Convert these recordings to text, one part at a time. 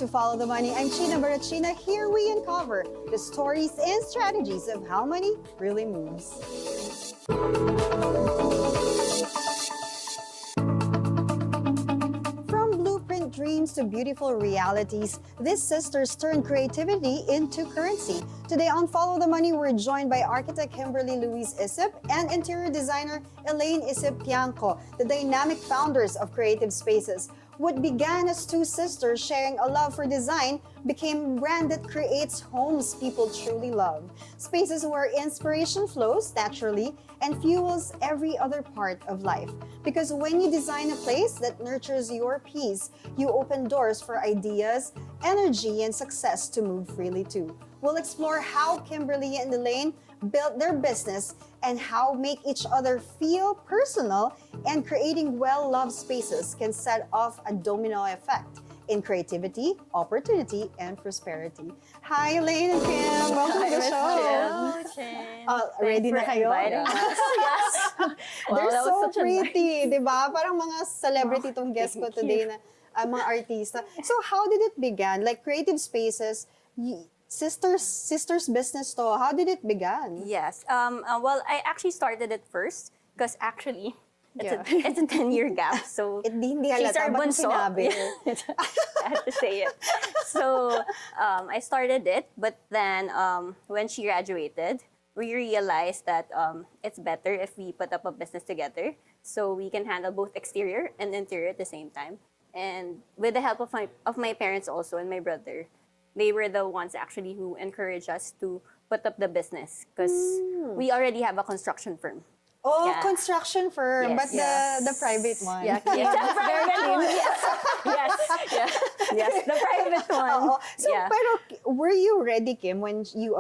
to Follow the Money. I'm China Barachina. Here we uncover the stories and strategies of how money really moves. From blueprint dreams to beautiful realities, these sisters turn creativity into currency. Today on Follow the Money, we're joined by architect Kimberly Louise Isip and interior designer Elaine Isip-Tiangco, the dynamic founders of Creativ Spaces. What began as two sisters sharing a love for design became a brand that creates homes people truly love. Spaces where inspiration flows naturally and fuels every other part of life. Because when you design a place that nurtures your peace, you open doors for ideas, energy, and success to move freely too. We'll explore how Kimberly and Elaine built their business and how make each other feel personal, and creating well-loved spaces can set off a domino effect in creativity, opportunity, and prosperity. Hi, Elaine and Kim. Welcome to the show. Hello, Chin. Ready na kayo? Yes. They're that was so such a pretty, di ba? Parang mga celebrity tong guest ko today na mga artista. So how did it begin? Like Creativ Spaces, sisters business to. How did it begin? Yes. Well, I actually started it first because actually it's a 10-year gap. So Hindi she's halata. our Ba't mo bunso. sinabi? I have to say it. So I started it, but then when she graduated, we realized that it's better if we put up a business together so we can handle both exterior and interior at the same time. And with the help of my parents also and my brother, they were the ones actually who encouraged us to put up the business because we already have a construction firm. Oh, Yeah. construction firm, Yes. but the private one. Yeah, the private one. Yes, the private one. Oo. So, Yeah. pero were you ready, Kim, when you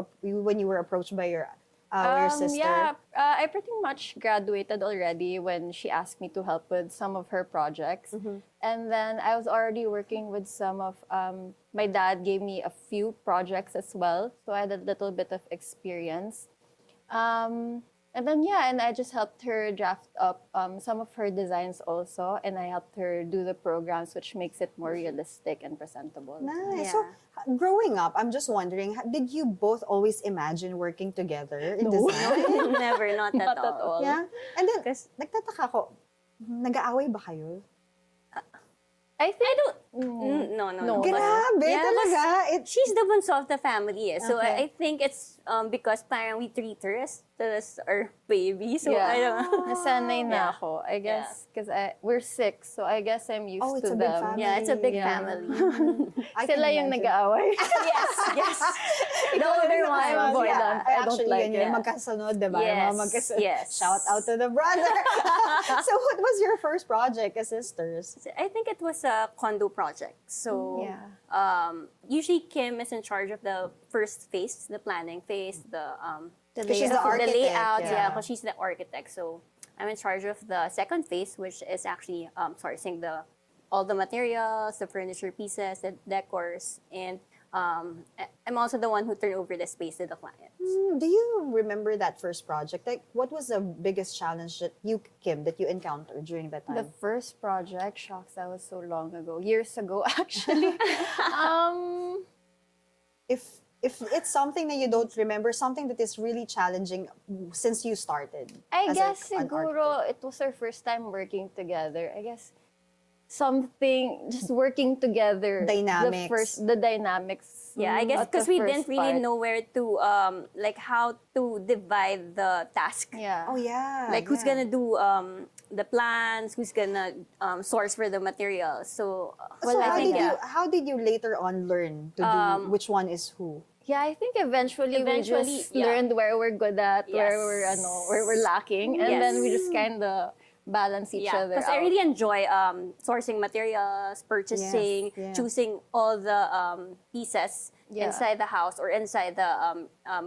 were approached by your sister? Yeah, I pretty much graduated already when she asked me to help with some of her projects. And then I was already working with some of, my dad gave me a few projects as well. So I had a little bit of experience. And then, and I just helped her draft up some of her designs also. And I helped her do the programs, which makes it more realistic and presentable. Nice. Yeah. So, growing up, I'm just wondering, did you both always imagine working together in design? Never, not at all. Yeah? And then, Kasi- nagtataka ko, nag-aaway ba kayo? I think No. Grabe, Yeah, talaga. She's the bunso of the family. So Okay. I think it's because parang we treat her as our baby. So Yeah. I don't know. nasanay na Yeah. ako, I guess, because we're 6, so I guess I'm used Oh, it's to a big them. family. Yeah, it's a big Yeah. family. I can Sila yung imagine. nag-aaway. yes. The Ikaw older yung one. nakasunod. avoidant. Yeah, I don't actually, like yun yung it. magkasunod, diba? Yung Yes, mga magkasunod. yes. Shout out to the brother. So, what was your first project as sisters? I think it was a condo project. So usually Kim is in charge of the first phase, the planning phase, the She's the architect, layout. yeah. Yeah, because she's the architect. So I'm in charge of the second phase, which is actually sourcing all the materials, the furniture pieces, the decors, and I'm also the one who turned over the space to the client. Do you remember that first project? Like, what was the biggest challenge that you, Kim, that you encountered during that time? The first project, shocks, that was so long ago. Years ago, actually. If it's something that you don't remember, something that is really challenging since you started. I as guess an siguro architect. it was our first time working together. I guess something, just working together. Dynamics. The dynamics. Yeah, I guess at the because we first didn't really part. know where to like how to divide the task. Yeah. Oh yeah. Like who's yeah. gonna do the plans, who's gonna source for the materials. So So I think how did you later on learn to do which one is who? Yeah, I think eventually we just yeah. learned where we're good at, where Yes. we're lacking, and Yes. then we just kind of balance each other because out. I really enjoy sourcing materials, purchasing, Yes, yeah. choosing all the pieces Yeah. inside the house or inside the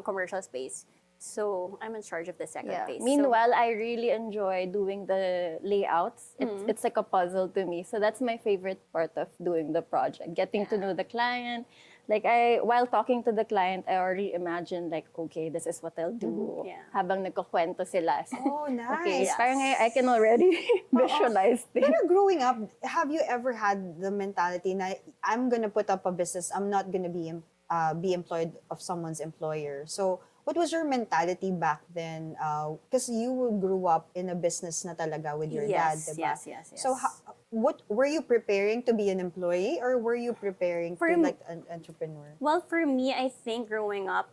commercial space. So I'm in charge of the second phase. So- Meanwhile, I really enjoy doing the layouts. It's like a puzzle to me. So that's my favorite part of doing the project. Getting to know the client, while talking to the client, I already imagined like, okay, this is what I'll do. Yeah. Habang nagkukwento sila. Oh, Okay, nice. parang I can already visualize things. Pero growing up, have you ever had the mentality na I'm gonna put up a business, I'm not gonna be employed of someone's employer? So, what was your mentality back then? Because you grew up in a business na talaga with your dad, Yes, diba? yes. So, what were you preparing to be an employee, or were you preparing For to me- like an entrepreneur? Well, for me, I think growing up,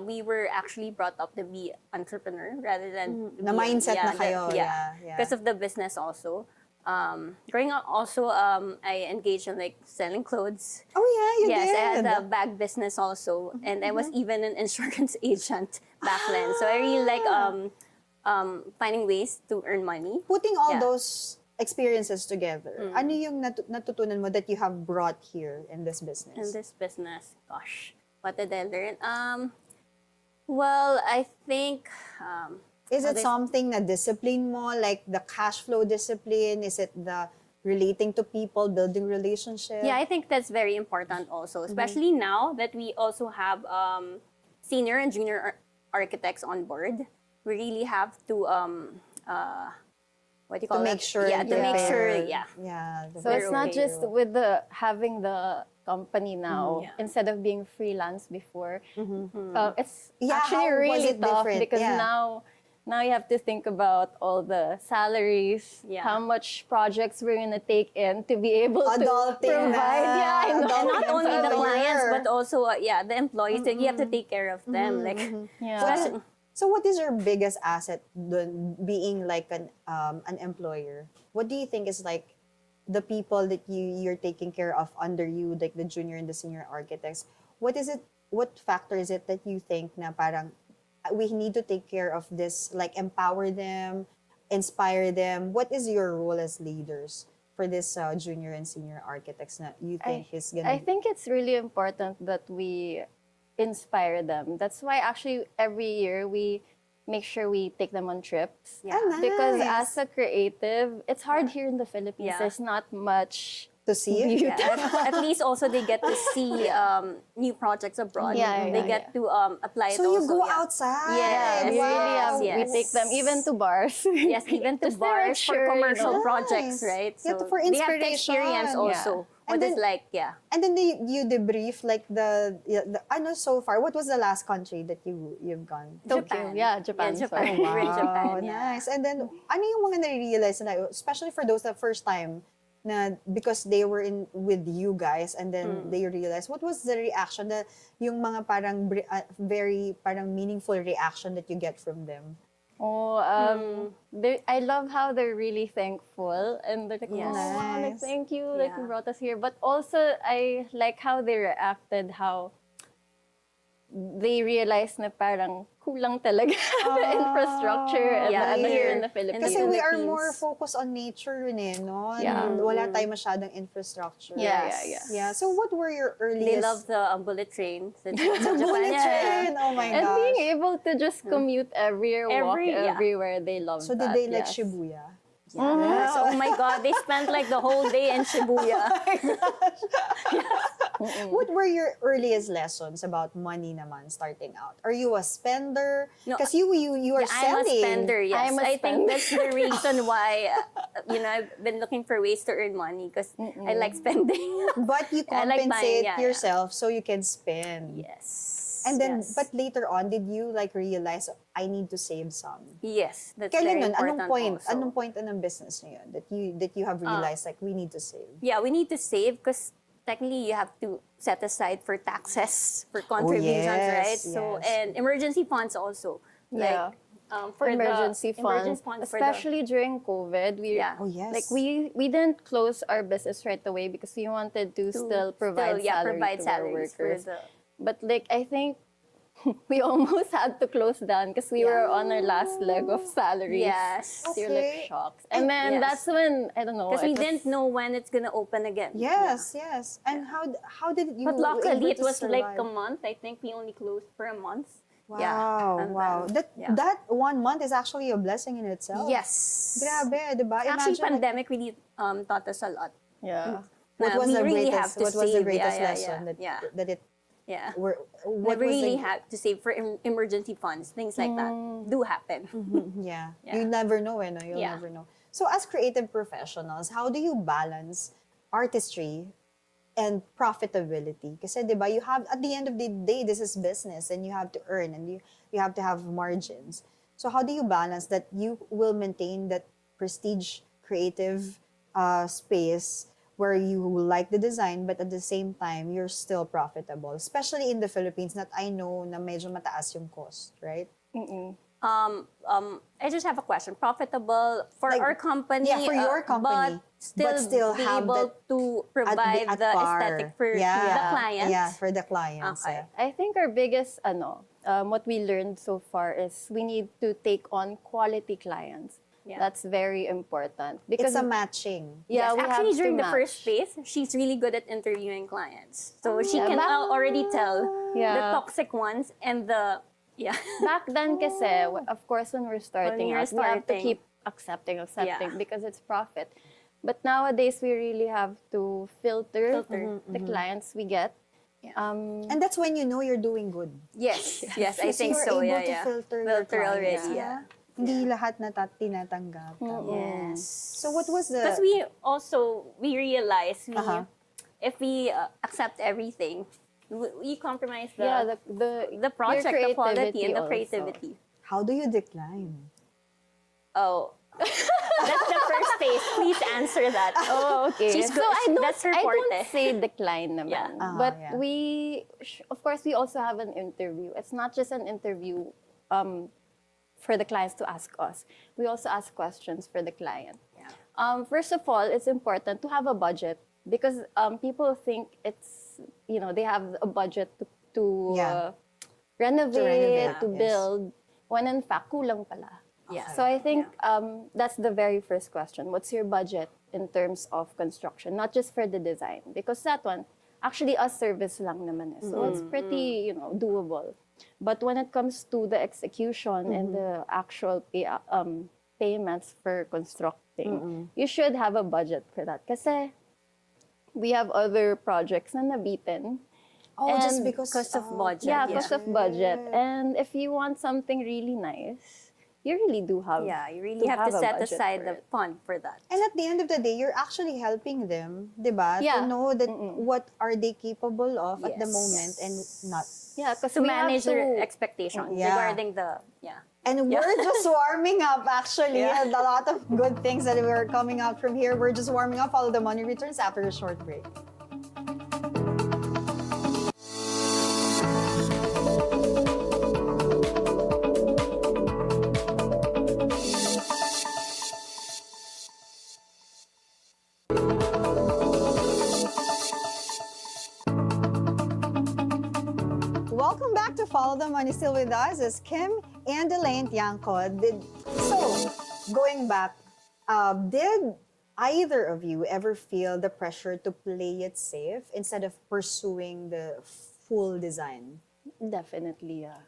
we were actually brought up to be entrepreneur rather than Na mindset na kayo, yeah. because of the business also. Growing up also, I engaged in like selling clothes. Oh yeah, you Yes, did. I had a bag business also, and I was even an insurance agent back then. So I really like finding ways to earn money. Putting all Yeah. those experiences together, ano yung natutunan mo that you have brought here in this business? In this business, gosh, what did I learn? Well, I think Is it this- something na discipline mo, like the cash flow discipline? Is it the relating to people, building relationship? yeah, I think that's very important also, especially now that we also have senior and junior architects on board. We really have to what do you To call make that? sure. Yeah, to make sure. they're- Yeah. Yeah. So it's not okay. just with having the company now Yeah. instead of being freelance before. It's Yeah, actually how was really it tough different? because Yeah. now you have to think about all the salaries, Yeah. how much projects we're gonna take in to be able to Adulting provide. na. Yeah, I know. And not Adulting only the employer. clients, but also the employees. That you have to take care of them. Like, Yeah. especially- So what is your biggest asset dun, being like an employer? What do you think is like the people that you're taking care of under you, like the junior and the senior architects? What is it? What factor is it that you think na parang we need to take care of this, like empower them, inspire them? What is your role as leaders for this junior and senior architects that you think is gonna? I think it's really important that we inspire them. That's why actually every year we make sure we take them on trips. Yeah. Ah, Because nice. as a creative, it's hard here in the Philippines. Yeah. There's not much to see. beauty. at least also they get to see new projects abroad. Yeah, they yeah, get to apply it So you also. go yeah. outside. Yes, We really have, yes. we take them even to bars. Yes, even to Just their bars for shirt, commercial you know. projects, Nice. right? Yeah, for they have to inspiration. experience also And what it's then- like. Yeah. And then you debrief like the ano so far. What was the last country that you've gone? Tokyo. Yeah, Japan. Yeah, Japan. sorry. We're in Japan. Wow, Yeah. nice. And then ano yung mga nare-realize na, especially for those that first time na because they were in with you guys and then they realized, what was the reaction, yung mga parang very parang meaningful reaction that you get from them? Oh, I love how they're really thankful and they're like, Yes. oh, wow, like, Nice. thank you, like Yeah. you brought us here. But also, I like how they reacted, how they realized na parang kulang talaga the infrastructure and Yeah, here in the here. Philippines. Kasi we are Philippines. more focused on nature no? Yeah. And wala tayong masyadong infrastructure. Yeah, Yes. yeah. Yeah. So what were your earliest... They love the bullet train. The bullet train. Oh my And gosh. being able to just commute everywhere, walk Yeah. everywhere, they love So that. did they like yes. Shibuya? Yes. Oh my God, they spent like the whole day in Shibuya. What were your earliest lessons about money naman starting out? Are you a spender? No, Because you are I'm a selling. spender, yes. I'm a I think spender. that's the reason why, I've been looking for ways to earn money because I like spending. But you I like buying, compensate yeah, yourself so you can spend. Yes. And then, yes. but later on, did you like realize, I need to save some? Yes, that's Kailan very nun? important Anong point? also. Anong point ng business niyo yun that you have realized like we need to save? Yeah, we need to save because technically you have to set aside for taxes, for contributions, yes, right? So, yes. and emergency funds also. Yeah. For emergency the, funds, for the- especially during COVID. Yeah. Oh yes. Like we didn't close our business right away because we wanted to still provide salary provide to our salaries workers. for the But like I think we almost had to close down because we were on our last leg of salaries. yes. So you're Okay. like shocked. And then Yes. that's when I don't know. Because we it was- didn't know when it's gonna open again. Yes, yes. And how did you? But able luckily, to it was like survive? a month. I think we only closed for a month. Wow, Yeah. And wow. then- yeah. That 1 month is actually a blessing in itself. Yes. Grabe, di ba? Actually, Imagine, pandemic really taught us a lot. Yeah. What na was we the really greatest? have to What was the save. greatest Yeah, yeah, lesson yeah. that it? Yeah. What Never was really the? have to save for emergency funds. Things like that do happen. Yeah. Yeah. You never know, no? You'll Yeah. never know. So as creative professionals, how do you balance artistry and profitability? Kasi 'di ba, you have at the end of the day this is business and you have to earn and you have to have margins. So how do you balance that you will maintain that prestige creative space where you like the design but at the same time you're still profitable, especially in the Philippines that I know na medyo mataas yung cost, right? I just have a question. Profitable for Like, our company, yeah, for your company, but still be have able that to provide at the par. aesthetic for Yeah. the clients. Yeah, for the clients. Okay. Yeah. I think our biggest, what we learned so far is we need to take on quality clients. Yeah. That's very important. It's a matching. yeah, Yes, we actually, have to during the match. first phase, she's really good at interviewing clients. So she Yeah, can back- already tell the Yeah. toxic ones and the, yeah. Back then kasi, of course, when we're starting you're out, we have to starting. keep accepting Yeah. because it's profit. But nowadays, we really have to filter, the clients we get. And that's when you know you're doing good. Yes, yes, I Because think you're so. able Yeah, to yeah. filter your Filter already, clients, yeah. Hindi lahat na tinatanggap. Tama. Yes. So what was the... Because we realize if we accept everything, we compromise the the project, your the quality, and the also. creativity. How do you decline? Oh, that's the first phase. Please answer that. Oh, okay. She's So good. That's her I forte. don't say decline naman. Yeah. But yeah. of course, we also have an interview. It's not just an interview for the clients to ask us. We also ask questions for the client. Yeah. First of all, it's important to have a budget because people think it's, they have a budget to Yeah. renovate, to yes. build, when in fact, kulang pala. Yeah. So I think that's the very first question. What's your budget in terms of construction? Not just for the design, because that one, actually, a service lang naman. So it's pretty, doable. But when it comes to the execution and the actual payments for constructing, you should have a budget for that. Kasi we have other projects na nabitin. Oh, just And because... Cost of budget. Yeah, Yeah. cost of budget. And if you want something really nice, you really do have. Yeah, you really have to a set budget aside for the it. fund for that. And at the end of the day, you're actually helping them, di ba? Yeah. To know that what are they capable of at the Yes. moment and not. Yeah, because To we manage have their to. expectations Yeah. regarding the, yeah. And we're just warming up, actually. Yeah. And a lot of good things that were coming out from here. We're just warming up. Follow the Money returns after a short break. Welcome back to Follow the Money. Still with us is Kim and Elaine Isip-Tiangco. So, going back, did either of you ever feel the pressure to play it safe instead of pursuing the full design? Definitely, yeah.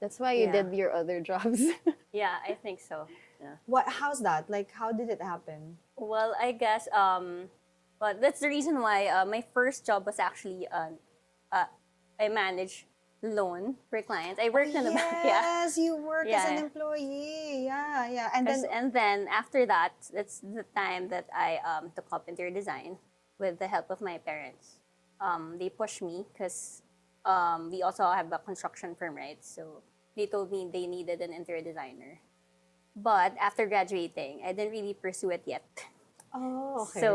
That's why you Yeah. did your other jobs. Yeah, I think so. Yeah. How's that? Like, how did it happen? Well, I guess, but that's the reason why my first job was actually, I manage loan for clients. I worked in the bank. Yeah. Yes, you work as Yeah. an employee. Yeah, yeah. And then after that, that's the time that I took up interior design with the help of my parents. They pushed me because we also have a construction firm, right? So they told me they needed an interior designer. But after graduating, I didn't really pursue it yet. Oh, okay. So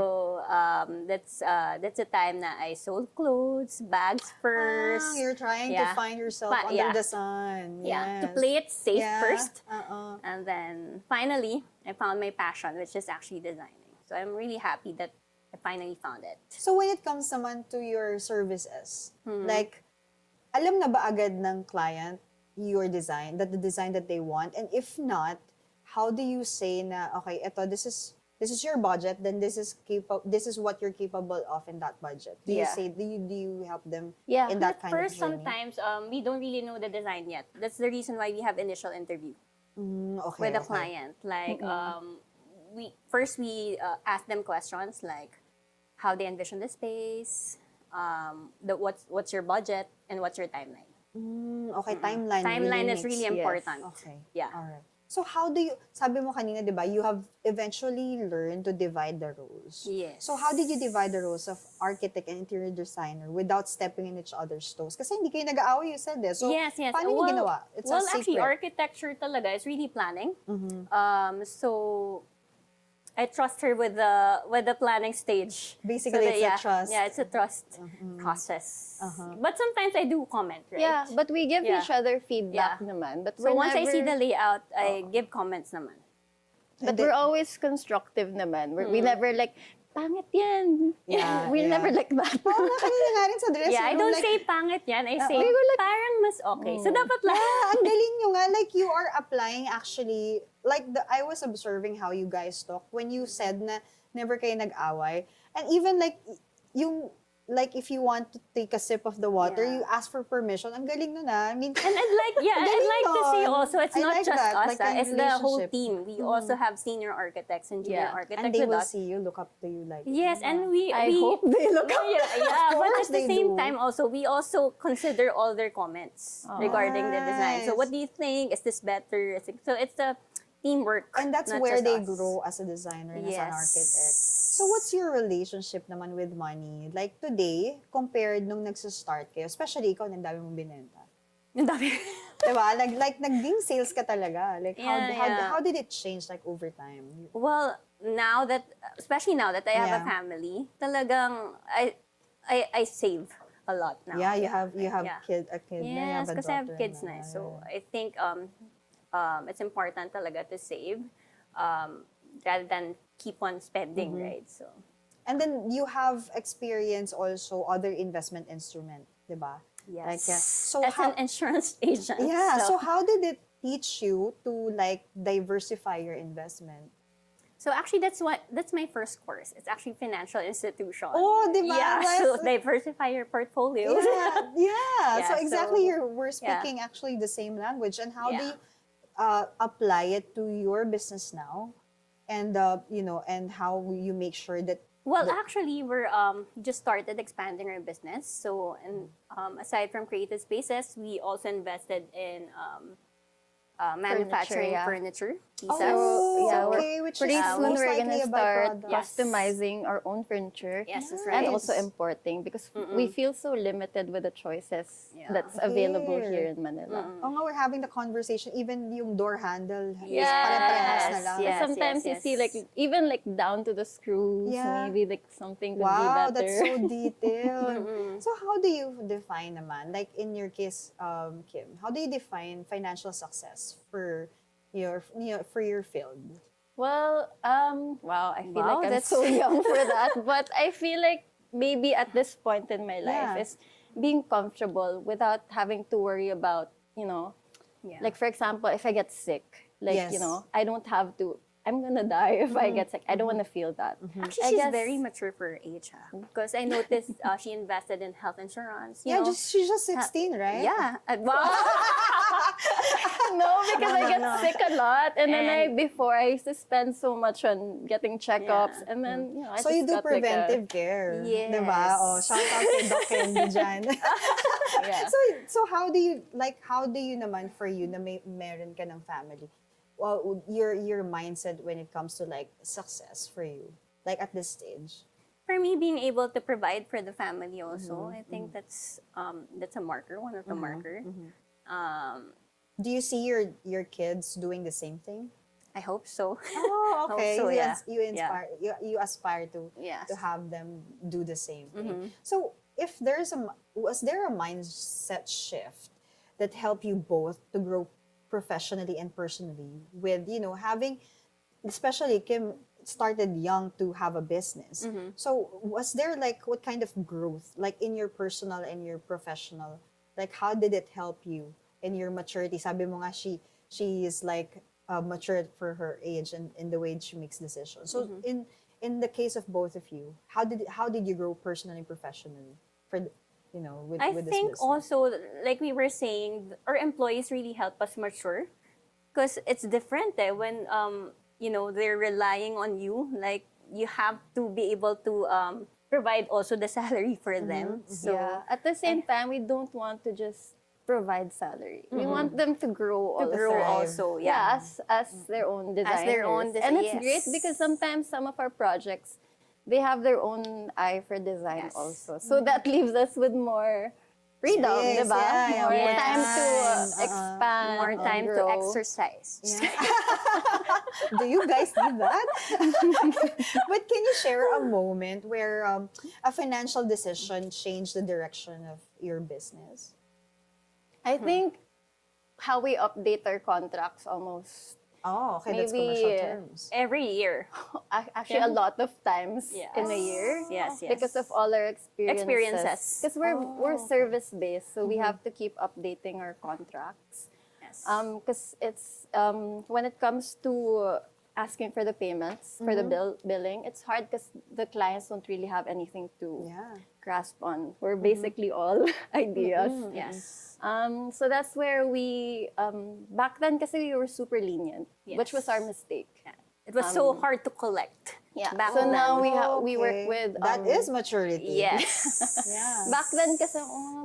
that's the time that I sold clothes, bags first. You're trying to Yeah. find yourself But, under yeah. the sun. Yeah, to Yes. play it safe Yeah. first. Uh-uh. And then finally, I found my passion, which is actually designing. So I'm really happy that I finally found it. So when it comes naman to your services, Hmm. like, alam na ba agad ng client your design, that the design that they want? And if not, how do you say na, okay, this is your budget, then this is what you're capable of in that budget? Do you Yeah. say, do you help them Yeah. in that At kind first, of journey? sometimes we don't really know the design yet. That's the reason why we have initial interview Okay, with the okay. client. Like we ask them questions like, how they envision the space, what's your budget, and what's your timeline. Okay, timeline. Timeline really is really Yes. important. Okay. Yeah. Alright. So how do you, sabi mo kanina, di ba, you have eventually learned to divide the roles. Yes. So how did you divide the roles of architect and interior designer without stepping in each other's toes? Kasi hindi kayo nag-aaway, you said eh. So yes. paano niyo ginawa? It's a Actually, secret. architecture talaga is really planning. So I trust her with the planning stage. Basically, it's a trust. Yeah, it's a trust process. But sometimes I do comment, right? Yeah, but we give Yeah. each other feedback Yeah. naman. But So we're once I see the never- layout, I give comments naman. But we're always constructive naman. We never like, pangit yan. Yeah, We're yeah. never like that. Oo nga, kanina nga rin sa dressing Yeah, I room, don't like, say pangit yan. I say, we were like- parang mas okay. So dapat lang. yeah, ang galing nyo nga. Like, you are applying actually, like, I was observing how you guys talk when you said na never kayo nag-away. And even like, like if you want to take a sip of the water, Yeah. you ask for permission. Ang galing nun I mean, And I'd like to say nun. also, it's I not like just that, us, like kind of it's the whole relationship. team. We also have senior architects and junior Yeah. architects and they with will us. see you, look up to you like, Yes, and we I hope they look up. Yeah, but course at the they same do. time also, we also consider all their comments regarding the design. So Nice. what do you think? Is this better? So it's a teamwork. and that's not where just they us. grow as a designer and as an Yes. architect. So what's your relationship naman with money? Like today, compared nung nagsa-start kayo, especially ikaw, ang dami mong binenta. Ang dami. Diba? Like naging sales ka talaga. Like, Yeah. how did it change, like, over time? Well, especially now that I have a Yeah. family, talagang I save a lot now. Yeah, you have Yeah. a kid na, you Yes, have a kasi I have daughter kids na. na. So I think it's important talaga to save rather than keep on spending, right? So And then you have experience also other investment instrument, diba? yes. Like, yeah. So As how, an insurance agent. yeah, so how did it teach you to like diversify your investment? So actually, that's my first course. It's actually financial institution. Oh, di ba? Yeah, That's- so diversify your portfolio. Yeah, yeah. So Yeah, exactly, so- we're speaking actually the same language. And how do Yeah. you apply it to your business now? And and how you make sure that Well, actually, we're just started expanding our business. So, and aside from Creativ Spaces, we also invested in manufacturing yeah. furniture pieces. Oh, yeah, okay, which Pretty is soon most we're likely a gonna start byproduct. Yes. customizing our own furniture. Yes, that's And right. also importing because we feel so limited with the choices Yeah. that's available Here. here in Manila. Oh nga, we're having the conversation. Even yung door handle is Yes, pare-parehas na lang. yes. Sometimes you yes. see like even like down to the screws, Yeah. maybe like something could Wow, be better. that's so detailed. So how do you define naman? Like in your case, Kim, how do you define financial success for your field? Well, wow, I feel Wow, like I'm that's- so young for that. But I feel like maybe at this point in my life Yeah. is being comfortable without having to worry about, Yeah. like for example, if I get sick, like, Yes. I don't have to, I'm gonna die if I get sick. I don't want to feel that. Actually, I she's guess- very mature for her age, because I noticed she invested in health insurance. You Yeah, know. she's just 16, right? Yeah. Wow. No, because I get sick a lot. And then And- before I used to spend so much on getting checkups. Yeah. And then, I So just you do got like a- preventive care. Yes. Diba? Oh, shout out to Doc Candy dyan. Yeah. So how do you naman for you na meron ka ng family? Well, your mindset when it comes to like success for you, like at this stage. For me, being able to provide for the family also, I think that's a marker, one of the marker. Do you see your kids doing the same thing? I hope so. Oh, okay. Hope so, yeah. You inspire. You aspire to Yes. to have them do the same thing. So, if was there a mindset shift that helped you both to grow professionally and personally with having, especially Kim started young to have a business. So, was there like what kind of growth like in your personal and your professional? Like how did it help you in your maturity? Sabi mo nga she is like matured for her age and in the way she makes decisions. So in the case of both of you, how did you grow personally and professionally with I with this think business? also, like we were saying, our employees really help us mature, because it's different when they're relying on you. Like you have to be able to provide also the salary for them. So yeah. At the same time, we don't want to just provide salary. We want them to grow to also. grow thrive. also, yeah. As their own designers. As their own And it's yes. great because sometimes some of our projects, they have their own eye for design Yes. also. So that leaves us with more freedom, Space, diba? yeah, More yes. time to Uh-uh. expand, More time to grow. exercise. Do you guys need that? But can you share a moment where a financial decision changed the direction of your business? I think how we update our contracts almost, Oh, okay, that's Maybe- commercial terms. Every year. actually a lot of times Yes. in a year. Yes, yes. Because of all our experiences. Experiences. Because we're service-based, so we have to keep updating our contracts. Yes. Because it's when it comes to asking for the payments for the billing, it's hard because the clients don't really have anything to Yeah. grasp on. We're basically all ideas. Yes. So that's where we back then kasi we were super lenient, which was Yes. our mistake. It was so hard to collect. Yeah. Back So then. now we Okay. work with That is maturity. Yes. Yeah. back then kasi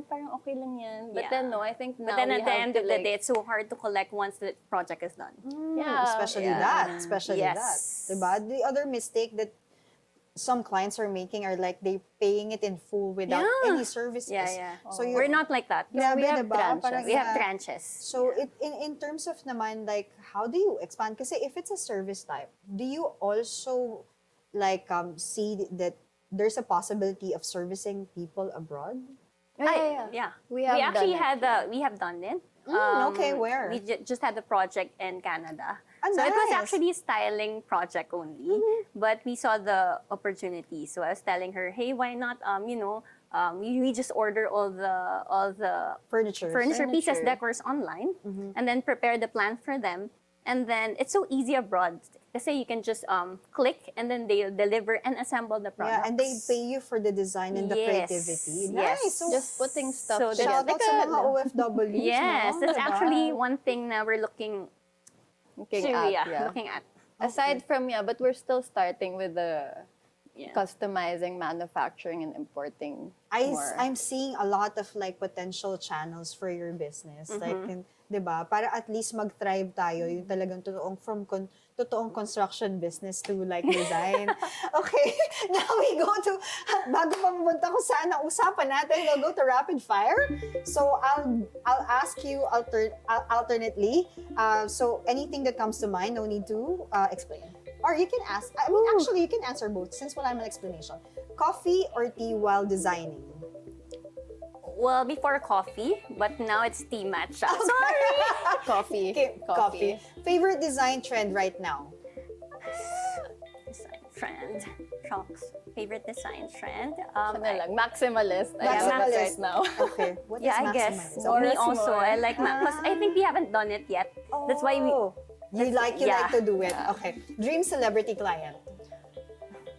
parang okay lang yan. But Yeah. then no, I think now But then we at the have end to, of the like, day, it's so hard to collect once the project is done. yeah, Especially yeah. that. Especially Yes. that. Diba? The other mistake that some clients are making are like they paying it in full without Yeah. any services. Yeah, yeah. So you, We're not like that. Grabe, we have diba? tranches. Parang, We have yeah. tranches. So in terms of naman, like, how do you expand? Kasi if it's a service type, do you also like see that there's a possibility of servicing people abroad? Yeah. We have actually done it, we have done it. Okay, where? We just had a project in Canada. Ah, So it was nice. actually a styling project only, but we saw the opportunity. So I was telling her, hey, why not, we just order all the Furniture. pieces, Furniture. decors online, and then prepare the plan for them. And then it's so easy abroad. Kasi you can just click, and then they'll deliver and assemble the products. Yeah, and they pay you for the design and the Yes. creativity. Yes. Nice. So, Just putting stuff So together. shout out sa mga OFWs. Yes, no? that's Diba? actually one thing na we're looking Looking to, at, yeah, looking at. Aside from, but we're still starting with the Yeah. customizing, manufacturing, and importing more. I'm seeing a lot of like potential channels for your business. Like, 'di ba? Para at least mag-thrive tayo, yung talagang totoong construction business to like design. Okay, now we go to, bago pa mapunta kung saan ang usapan natin, we'll go to rapid fire. So I'll ask you alternately. So anything that comes to mind, no need to explain. Or you can ask, I mean, actually, you can answer both since wala naman explanation. Coffee or tea while designing? Well, before coffee, but now it's tea matcha. Sorry. Coffee. Okay, coffee. Favorite design trend right now? Design trend. Shocks. Favorite design trend. Ano lang, maximalist. I am Maximalist. right now. Okay. What Yeah, is I guess. maximalism? So me More is also, more. I like because I think we haven't done it yet. That's why we Oh, you like yeah. to do it. Okay. Dream celebrity client.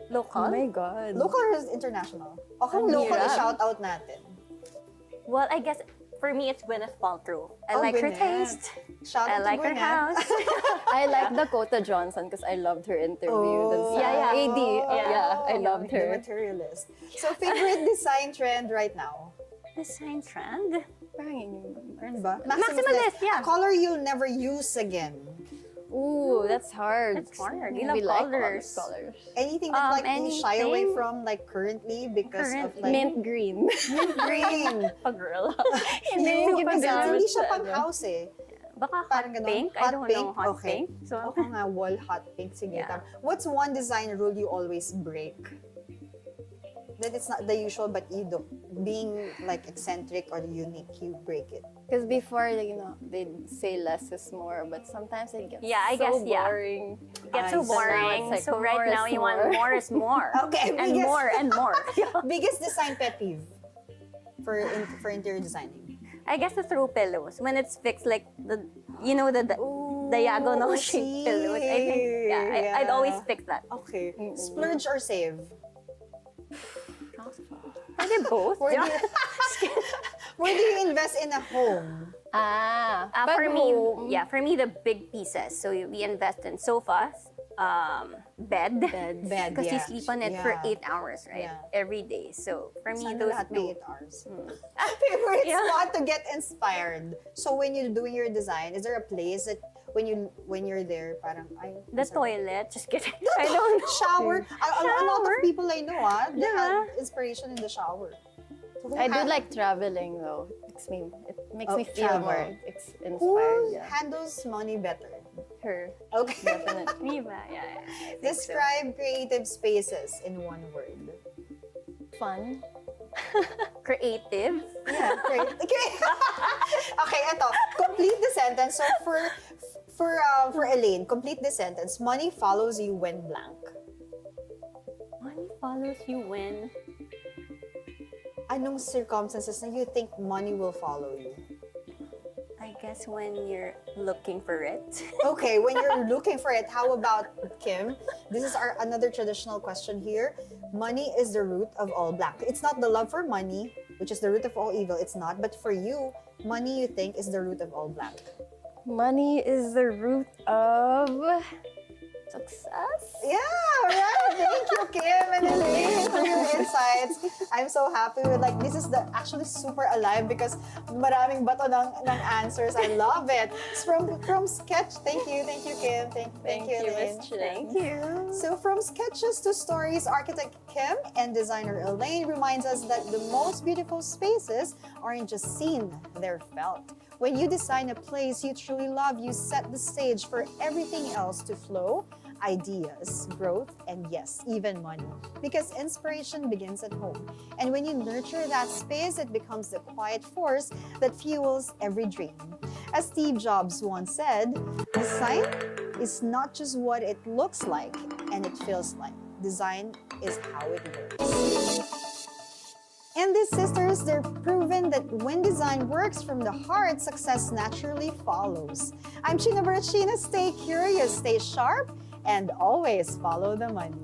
local. Oh my God. Local or international? Okay, Ang local hirap. i-shout out natin. Well, I guess for me it's Gwyneth Paltrow. I Oh, like her Gwyneth. taste. Shout I out to like her Gwyneth. house. I like Dakota Johnson because I loved her interview. Oh. Yeah, Yeah. AD. Yeah, I loved The her. materialist. So, favorite design trend right now? Design trend. Parang yun yung... Ano ba? Maximalist, yeah. A color you'll never use again. Ooh, that's hard. That's hard. We You love like colors. colors. Anything that like you shy away anything? from like currently because of like Mint green. green. A girl. Hindi, Cute, yung kasi ginagamit hindi siya sa pang ano. house eh. Baka hot Parang ganun. pink. I Hot don't pink? know hot Okay. pink. So Ako nga, wall hot pink. Sige, Yeah. What's one design rule you always break? That it's not the usual, but you do. Being like eccentric or unique, you break it. Because before, they'd say less is more, but sometimes it gets Yeah, I so guess, yeah. boring. it gets so I see. boring. It's like So right more now is you want more. more is more. Okay, And biggest- more and more. Biggest design pet peeve for interior designing? I guess the throw pillows when it's fixed like the diagonal shaped pillows. I think I'd always pick that. Okay. Splurge or save? Are they both? Where do you invest in a home? For For me, home, for me, the big pieces. So we invest in sofas, bed. Beds. Bed, Because you yeah. sleep on it for Yeah. 8 hours, right? Yeah. Every day. So for me, Sana those lahat may 8 two. hours. Favorite Yeah. spot to get inspired. So when you're doing your design, is there a place that when you're there, parang ay The sorry. toilet. Just kidding. I don't know. Shower. A lot of Shower? people I know, they Yeah. have inspiration in the shower. So who I do ha- like traveling though. It makes Oh, me feel travel. more inspired. who Yeah. handles money better? Her. Okay. Definitely. Me ba? Yeah, I think so. Describe Creativ Spaces in one word. Fun. Creative. Yeah, great. Okay. Okay, eto. Complete the sentence. So for Elaine, complete the sentence. Money follows you when blank. Money follows you when. Anong circumstances na you think money will follow you? I guess when you're looking for it. Okay, when you're looking for it, how about Kim? This is our another traditional question here. Money is the root of all black. It's not the love for money, which is the root of all evil. It's not. But for you, money you think is the root of all black. Money is the root of success. Yeah, right. Thank you, Kim and Elaine, for your insights. I'm so happy with this is the actually super alive because maraming bato ng answers. I love it. It's from sketch. Thank you, Kim. Thank you, Elaine. Miss Chen. Thank you. So from sketches to stories, architect Kim and designer Elaine reminds us that the most beautiful spaces aren't just seen, they're felt. When you design a place you truly love, you set the stage for everything else to flow, ideas, growth, and yes, even money. Because inspiration begins at home. And when you nurture that space, it becomes the quiet force that fuels every dream. As Steve Jobs once said, design is not just what it looks like and it feels like. Design is how it works. And these sisters, they're proven that when design works from the heart, success naturally follows. I'm China Barachina. Stay curious, stay sharp, and always follow the money.